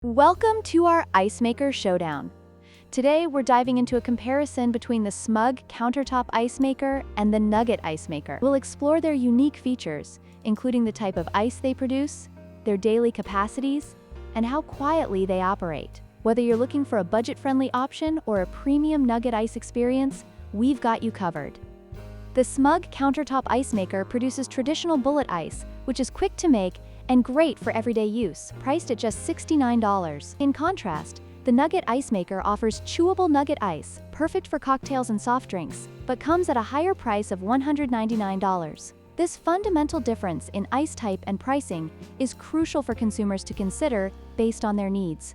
Welcome to our Ice Maker Showdown. Today, we're diving into a comparison between the Smug Countertop Ice Maker and the Nugget Ice Maker. We'll explore their unique features, including the type of ice they produce, their daily capacities, and how quietly they operate. Whether you're looking for a budget-friendly option or a premium Nugget Ice experience, we've got you covered. The Smug Countertop Ice Maker produces traditional bullet ice, which is quick to make and great for everyday use, priced at just $69. In contrast, the Nugget Ice Maker offers chewable nugget ice, perfect for cocktails and soft drinks, but comes at a higher price of $199. This fundamental difference in ice type and pricing is crucial for consumers to consider based on their needs.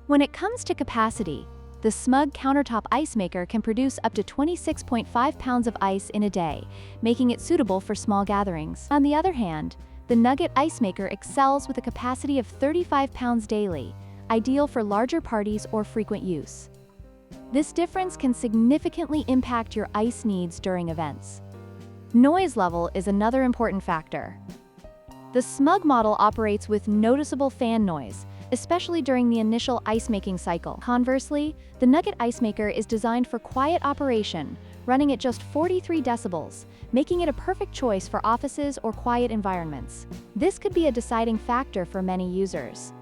When it comes to capacity, the Smug Countertop Ice Maker can produce up to 26.5 pounds of ice in a day, making it suitable for small gatherings. On the other hand, the Nugget Ice Maker excels with a capacity of 35 pounds daily, ideal for larger parties or frequent use. This difference can significantly impact your ice needs during events. Noise level is another important factor. The Smug model operates with noticeable fan noise, especially during the initial ice-making cycle. Conversely, the Nugget Ice Maker is designed for quiet operation, running at just 43 decibels, making it a perfect choice for offices or quiet environments. This could be a deciding factor for many users.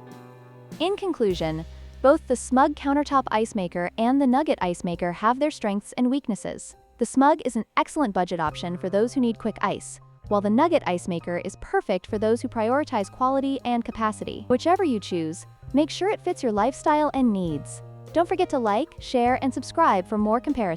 In conclusion, both the Smug Countertop Ice Maker and the Nugget Ice Maker have their strengths and weaknesses. The Smug is an excellent budget option for those who need quick ice, while the Nugget Ice Maker is perfect for those who prioritize quality and capacity. Whichever you choose, make sure it fits your lifestyle and needs. Don't forget to like, share, and subscribe for more comparisons.